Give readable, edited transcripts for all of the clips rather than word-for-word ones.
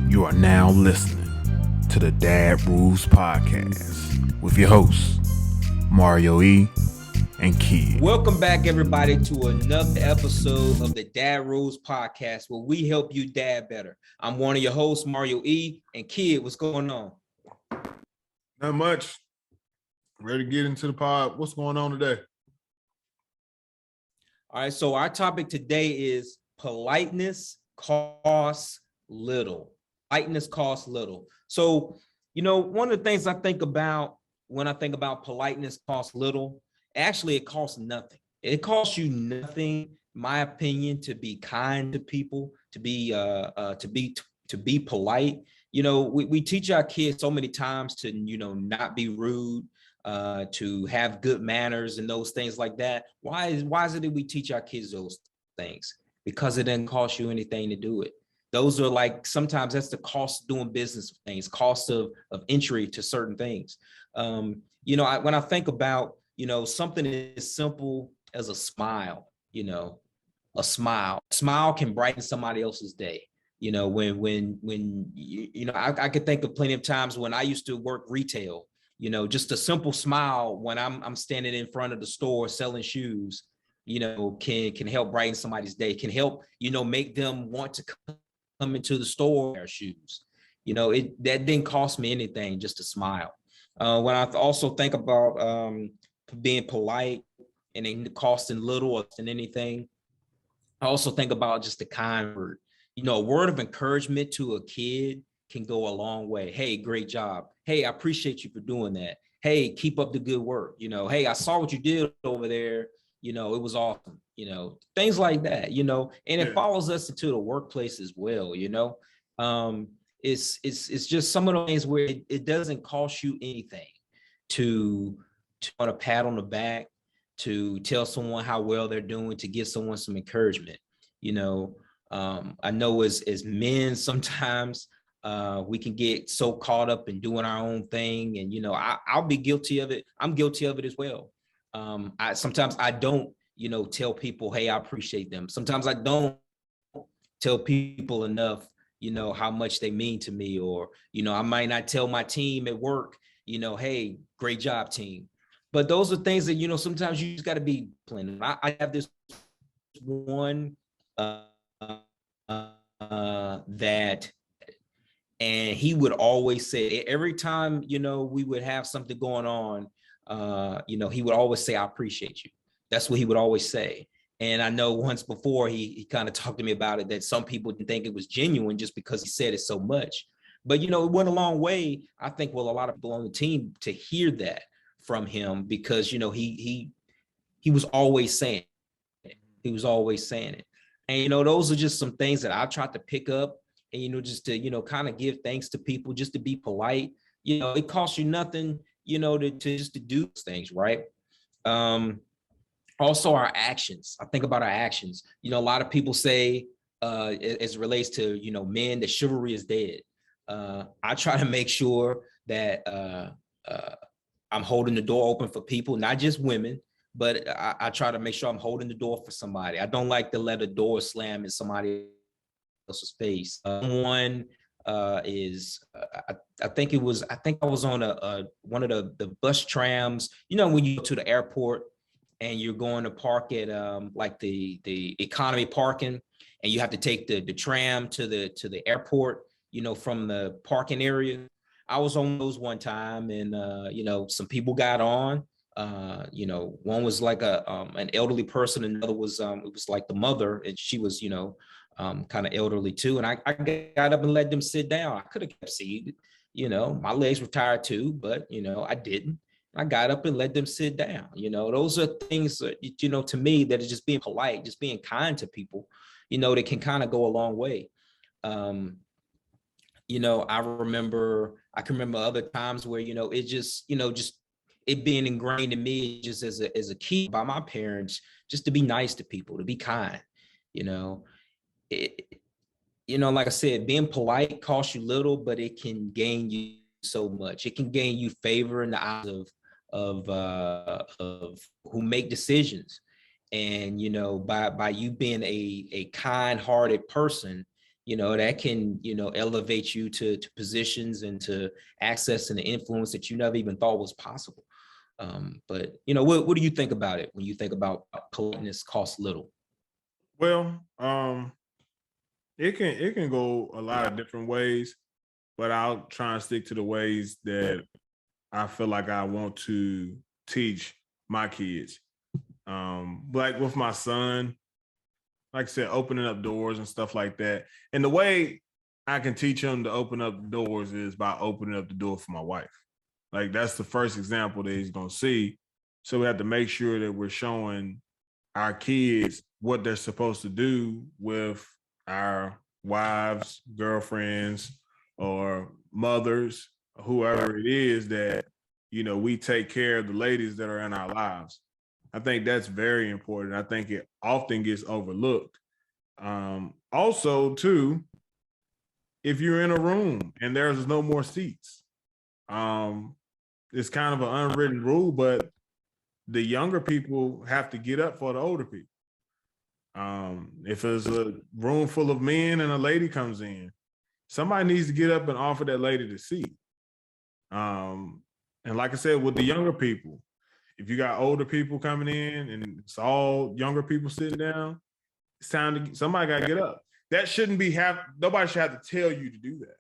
You are now listening to the Dad Rules Podcast with your hosts, Mario E. and Kid. Welcome back, everybody, to another episode of the Dad Rules Podcast, where we help you dad better. I'm one of your hosts, Mario E. and Kid. What's going on? Not much. Ready to get into the pod. What's going on today? All right, so our topic today is politeness costs little. Politeness costs little. So, one of the things I think about when I think about politeness costs little, actually it costs nothing. It costs you nothing, in my opinion, to be kind to people, to be polite. We teach our kids so many times to, not be rude, to have good manners and those things like that. Why is it that we teach our kids those things? Because it doesn't cost you anything to do it. Those are sometimes that's the cost of doing business things, cost of entry to certain things. When I think about, something as simple as a smile, a smile can brighten somebody else's day. I could think of plenty of times when I used to work retail, just a simple smile when I'm standing in front of the store selling shoes, can help brighten somebody's day, can help, make them want to come into the store wear shoes. That didn't cost me anything, just a smile. When I also think about being polite and it costing little than anything, I also think about just a kind word. A word of encouragement to a kid can go a long way. Hey, great job. Hey, I appreciate you for doing that. Hey, keep up the good work. Hey, I saw what you did over there. It was awesome. Things like that, and it follows us into the workplace as well. It's just some of the things where it doesn't cost you anything to want a pat on the back, to tell someone how well they're doing, to give someone some encouragement. I know as men, sometimes we can get so caught up in doing our own thing. And, I'll be guilty of it. I'm guilty of it as well. Sometimes I don't, tell people, hey, I appreciate them. Sometimes I don't tell people enough, how much they mean to me, or, I might not tell my team at work, hey, great job, team. But those are things that, sometimes you just got to be planning. I have this one that, and he would always say, every time, we would have something going on, he would always say, I appreciate you. That's what he would always say. And I know once before he kind of talked to me about it, that some people didn't think it was genuine just because he said it so much. But, it went a long way, I think, with a lot of people on the team to hear that from him, because, he was always saying it. He was always saying it. And, those are just some things that I tried to pick up and, just to, kind of give thanks to people, just to be polite. It costs you nothing, to just to do things, right? Also our actions. I think about our actions. A lot of people say, as it relates to, men, that chivalry is dead. I try to make sure that I'm holding the door open for people, not just women, but I try to make sure I'm holding the door for somebody. I don't like to let a door slam in somebody else's face. One is I think I was on one of the bus trams. When you go to the airport and you're going to park at like the economy parking, and you have to take the tram to the airport, from the parking area. I was on those one time, and some people got on. One was like an elderly person, another was it was like the mother, and she was kind of elderly too. And I got up and let them sit down. I could have kept seated, my legs were tired too, but I didn't. I got up and let them sit down. Those are things that, to me, that is just being polite, just being kind to people, that can kind of go a long way. I can remember other times where, it just it being ingrained in me just as a kid by my parents, just to be nice to people, to be kind. Like I said, being polite costs you little, but it can gain you so much. It can gain you favor in the eyes of who make decisions. And by you being a kind-hearted person, that can, elevate you to positions and to access and the influence that you never even thought was possible. But what do you think about it when you think about politeness costs little? Well, it can go a lot of different ways, but I'll try and stick to the ways that I feel like I want to teach my kids. Like with my son, like I said, opening up doors and stuff like that. And the way I can teach him to open up doors is by opening up the door for my wife. Like that's the first example that he's gonna see. So we have to make sure that we're showing our kids what they're supposed to do with our wives, girlfriends, or mothers, whoever it is that, we take care of the ladies that are in our lives. I think that's very important. I think it often gets overlooked. Also, too, if you're in a room and there's no more seats, it's kind of an unwritten rule, but the younger people have to get up for the older people. If there's a room full of men and a lady comes in, somebody needs to get up and offer that lady the seat. And like I said, with the younger people, if you got older people coming in and it's all younger people sitting down, it's time to somebody got to get up. That shouldn't be nobody should have to tell you to do that.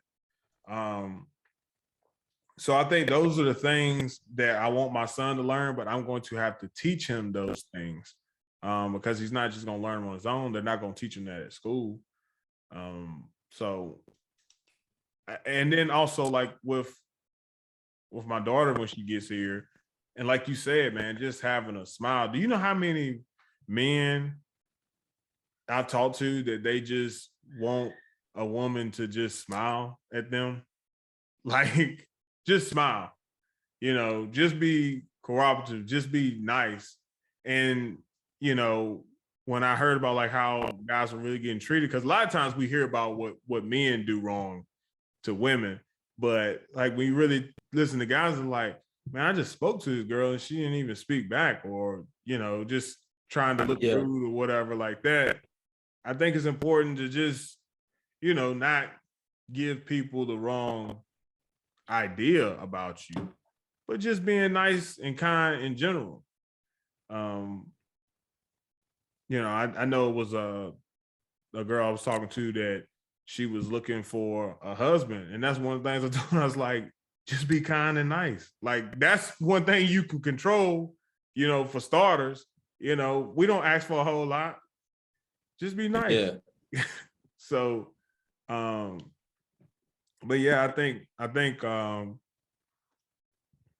So I think those are the things that I want my son to learn, but I'm going to have to teach him those things because he's not just going to learn them on his own. They're not going to teach him that at school. So, and then also like with my daughter when she gets here, and like you said, man, just having a smile. Do you know how many men I've talked to that they just want a woman to just smile at them? Like, just smile, just be cooperative, just be nice. And, when I heard about like how guys are really getting treated, because a lot of times we hear about what men do wrong to women, but like we really listen to guys are like, man, I just spoke to this girl and she didn't even speak back, or, just trying to look rude or whatever like that. I think it's important to just, not give people the wrong idea about you, but just being nice and kind in general. I know it was a girl I was talking to that she was looking for a husband, and that's one of the things I told her. I was like, just be kind and nice. Like that's one thing you can control, for starters. We don't ask for a whole lot. Just be nice. Yeah. So, but yeah, I think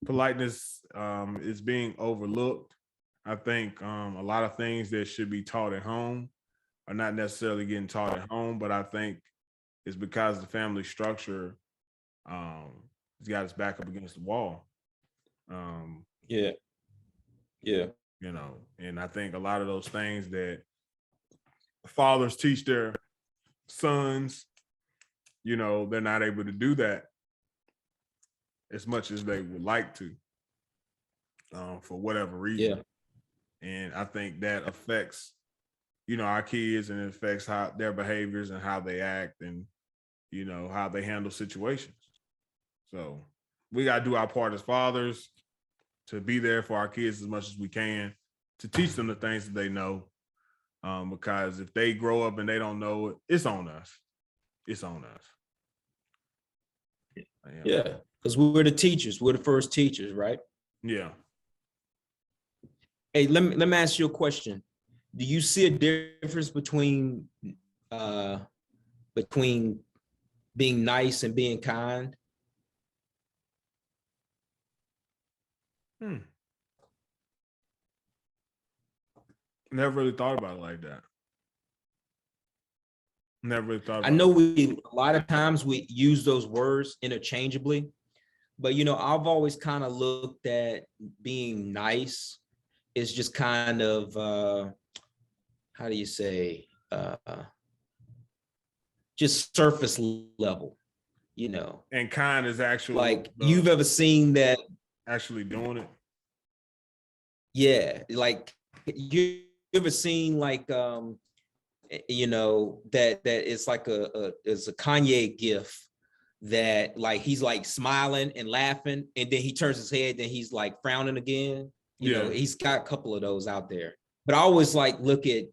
politeness is being overlooked. I think a lot of things that should be taught at home are not necessarily getting taught at home, but I think it's because the family structure has got its back up against the wall. Yeah. And I think a lot of those things that fathers teach their sons, they're not able to do that as much as they would like to, for whatever reason. Yeah. And I think that affects, our kids, and it affects how their behaviors and how they act and, how they handle situations. So we got to do our part as fathers to be there for our kids as much as we can, to teach them the things that they know. Because if they grow up and they don't know it, it's on us. It's on us. Yeah, because we're the teachers. We're the first teachers, right? Yeah. Hey, let me ask you a question. Do you see a difference between being nice and being kind? Never really thought about it like that. Never really thought about I know a lot of times we use those words interchangeably, but I've always kind of looked at being nice is just kind of how do you say just surface level, And kind is actually like you've ever seen that actually doing it. Yeah, like you ever seen like you know, that it's like it's a Kanye gift that like he's like smiling and laughing, and then he turns his head, then he's like frowning again. You know, he's got a couple of those out there. But I always like look at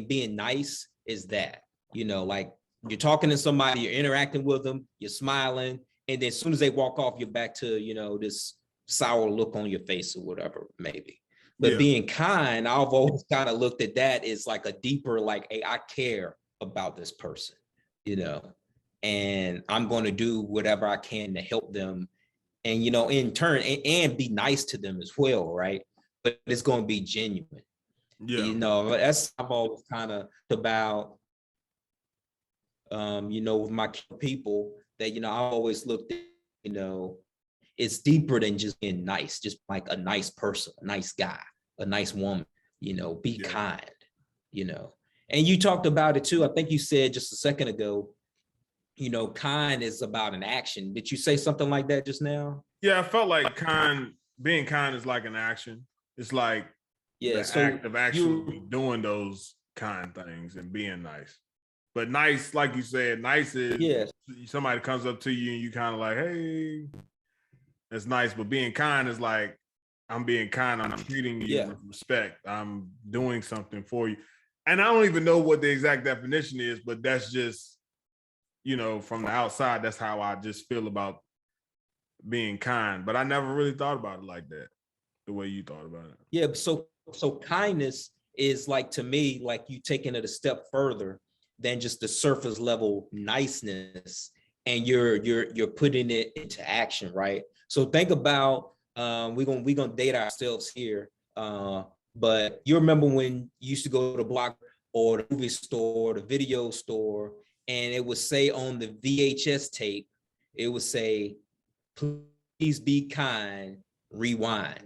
being nice is that, you know, like you're talking to somebody, you're interacting with them, you're smiling, and then as soon as they walk off, you're back to, you know, this sour look on your face or whatever, maybe. But being kind, I've always kind of looked at that as like a deeper, like, hey, I care about this person, you know, and I'm going to do whatever I can to help them. And, you know, in turn, and be nice to them as well, right? But it's going to be genuine. Yeah. You know, that's I've always kind of about, you know, with my people that, you know, I always looked at, you know, it's deeper than just being nice, just like a nice person, a nice guy, a nice woman, you know, be kind, you know. And you talked about it too. I think you said just a second ago, you know, kind is about an action. Did you say something like that just now? Yeah, I felt like being kind is like an action. It's like the act of actually doing those kind things and being nice. But nice, like you said, nice is somebody comes up to you and you kind of like, hey, that's nice. But being kind is like, I'm being kind. I'm treating you with respect. I'm doing something for you. And I don't even know what the exact definition is, but that's just, you know, from the outside, that's how I just feel about being kind. But I never really thought about it like that, the way you thought about it. Yeah, so kindness is like, to me, like you taking it a step further than just the surface level niceness, and you're putting it into action, right? So think about we're gonna date ourselves here, but you remember when you used to go to the block or the movie store, the video store, and it would say on the VHS tape, it would say, "Please be kind, rewind."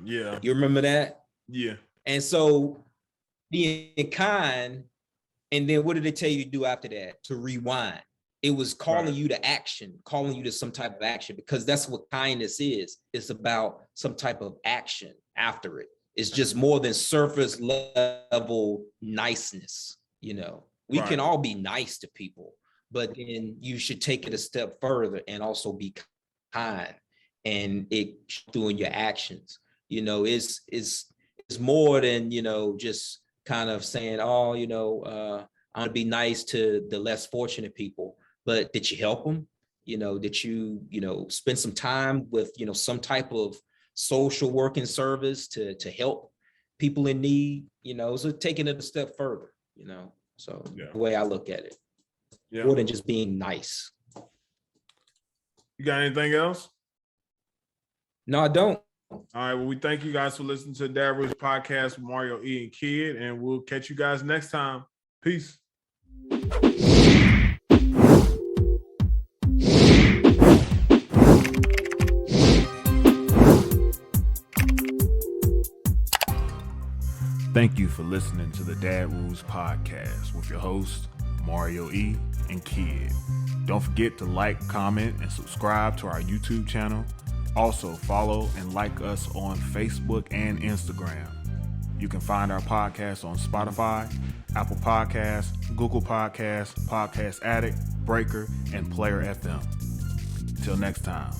Yeah. You remember that? Yeah. And so being kind, and then what did it tell you to do after that? To rewind. It was calling you to action, calling you to some type of action, because that's what kindness is. It's about some type of action after it. It's just more than surface level niceness. You know, we can all be nice to people, but then you should take it a step further and also be kind, and it doing your actions. You know, it's more than, you know, just kind of saying, oh, you know, I'm gonna be nice to the less fortunate people. But did you help them? You know, did you, you know, spend some time with, you know, some type of social working service to help people in need? You know, so taking it a step further, you know. So the way I look at it, more than just being nice. You got anything else? No, I don't. All right. Well, we thank you guys for listening to the Dad Rules podcast with Mario E and Kid, and we'll catch you guys next time. Peace. Thank you for listening to the Dad Rules podcast with your hosts, Mario E and Kid. Don't forget to like, comment, and subscribe to our YouTube channel. Also, follow and like us on Facebook and Instagram. You can find our podcast on Spotify, Apple Podcasts, Google Podcasts, Podcast Addict, Breaker, and Player FM. Till next time.